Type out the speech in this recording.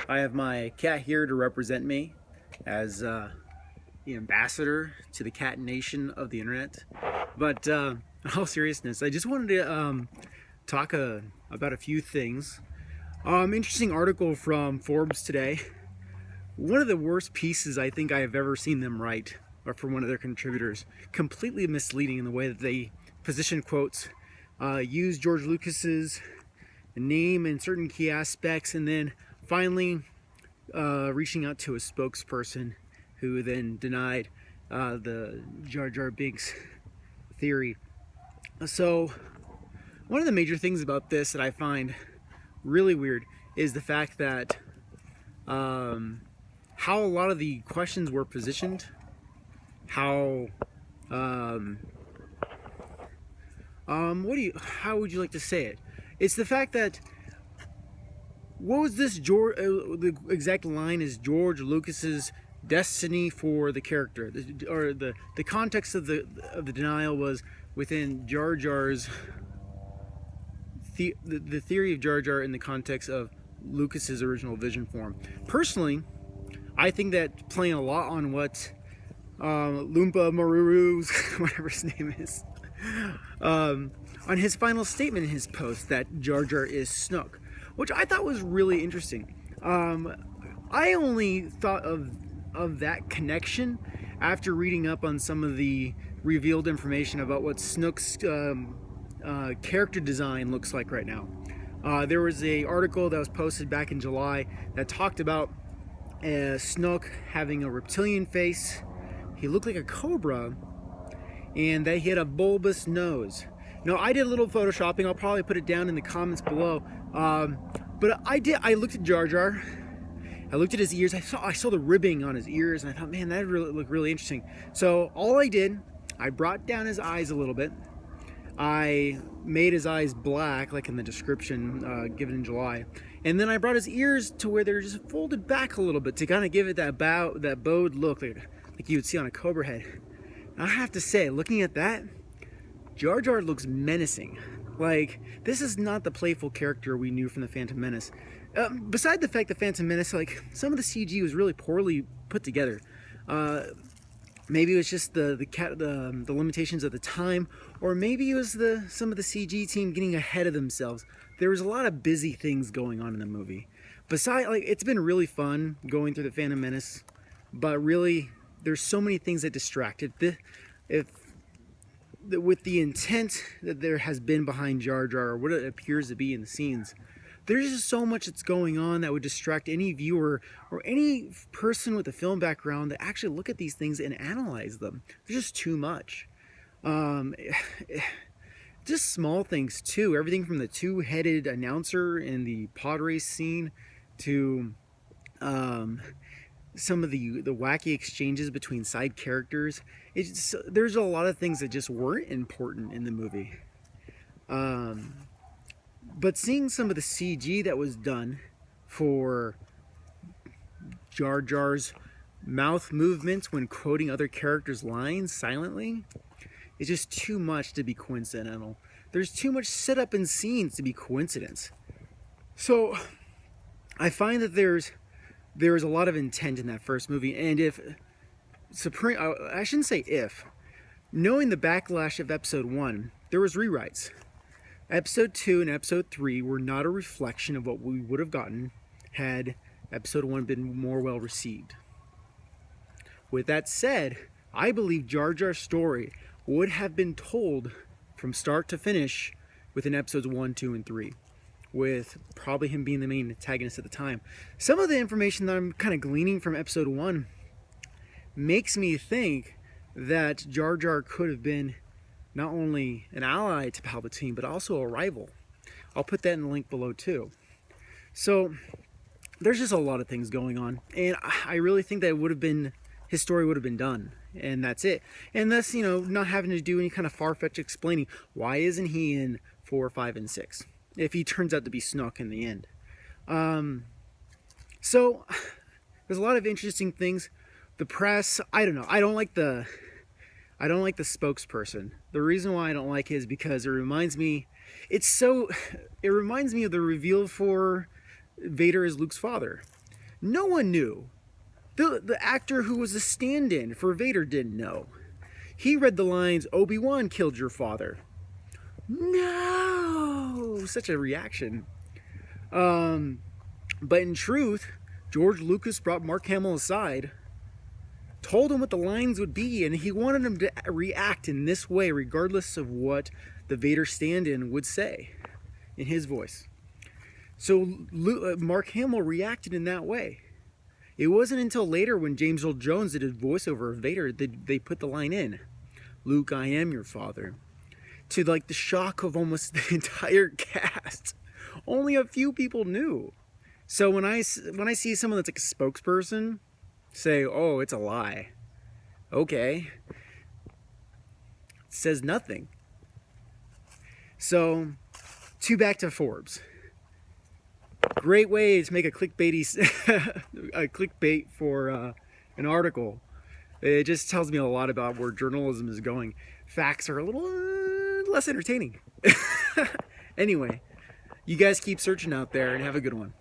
I have my cat here to represent me as the ambassador to the cat nation of the internet. But in all seriousness, I just wanted to talk about a few things. Interesting article from Forbes today. One of the worst pieces I think I have ever seen them write, or from one of their contributors. Completely misleading in the way that they position quotes, use George Lucas's name in certain key aspects, and then finally reaching out to a spokesperson who then denied the Jar Jar Binks theory. So one of the major things about this that I find really weird is the fact that how a lot of the questions were positioned, how how would you like to say it? It's the fact that what was this the exact line is George Lucas's destiny for the character, or the context of the denial was within Jar Jar's the theory of Jar Jar in the context of Lucas's original vision for him. Personally, I think that playing a lot on what Loompa Maruru's whatever his name is, on his final statement in his post that Jar Jar is Snoke, which I thought was really interesting. I only thought of that connection after reading up on some of the revealed information about what Snoke's character design looks like right now. There was an article that was posted back in July that talked about Snoke having a reptilian face. He looked like a cobra, and that he had a bulbous nose. Now, I did a little photoshopping. I'll probably put it down in the comments below. But I looked at Jar Jar. I looked at his ears. I saw the ribbing on his ears, and I thought, man, that really looked really interesting. So all I did, I brought down his eyes a little bit. I made his eyes black, like in the description given in July. And then I brought his ears to where they're just folded back a little bit to kind of give it that bowed look, like you would see on a cobra head. And I have to say, looking at that, Jar Jar looks menacing. Like, this is not the playful character we knew from the Phantom Menace. Beside the fact that Phantom Menace, like, some of the CG was really poorly put together. Maybe it was just the limitations of the time, or maybe it was some of the CG team getting ahead of themselves. There was a lot of busy things going on in the movie. Besides, like, it's been really fun going through the Phantom Menace, but really, there's so many things that distracted. With the intent that there has been behind Jar Jar, or what it appears to be in the scenes, there's just so much that's going on that would distract any viewer or any person with a film background that actually look at these things and analyze them. There's just too much. Just small things too. Everything from the two-headed announcer in the pod race scene to some of the wacky exchanges between side characters. There's a lot of things that just weren't important in the movie. But seeing some of the CG that was done for Jar Jar's mouth movements when quoting other characters' lines silently is just too much to be coincidental. There's too much setup in scenes to be coincidence. So I find that there's a lot of intent in that first movie, and I shouldn't say if, knowing the backlash of episode 1, there was rewrites. Episode 2 and episode 3 were not a reflection of what we would have gotten had episode 1 been more well received. With that said, I believe Jar Jar's story would have been told from start to finish within episodes 1, 2, and 3. With probably him being the main antagonist at the time. Some of the information that I'm kind of gleaning from episode 1 makes me think that Jar Jar could have been not only an ally to Palpatine, but also a rival. I'll put that in the link below too. So there's just a lot of things going on, and I really think that his story would have been done, and that's it. And thus, not having to do any kind of far-fetched explaining. Why isn't he in 4, 5, and 6? If he turns out to be Snoke in the end. So there's a lot of interesting things. The press, I don't know. I don't like the spokesperson. The reason why I don't like it is because it reminds me of the reveal for Vader as Luke's father. No one knew. The actor who was a stand-in for Vader didn't know. He read the lines, "Obi-Wan killed your father." No! Such a reaction. But in truth, George Lucas brought Mark Hamill aside, told him what the lines would be, and he wanted him to react in this way regardless of what the Vader stand-in would say in his voice. So Mark Hamill reacted in that way. It wasn't until later when James Earl Jones did his voiceover of Vader that they put the line in, "Luke, I am your father," to like the shock of almost the entire cast. Only a few people knew. So when I see someone that's like a spokesperson say, "Oh, it's a lie," okay, it says nothing. So, back to Forbes. Great way to make a clickbait for an article. It just tells me a lot about where journalism is going. Facts are a little less entertaining. Anyway, you guys keep searching out there and have a good one.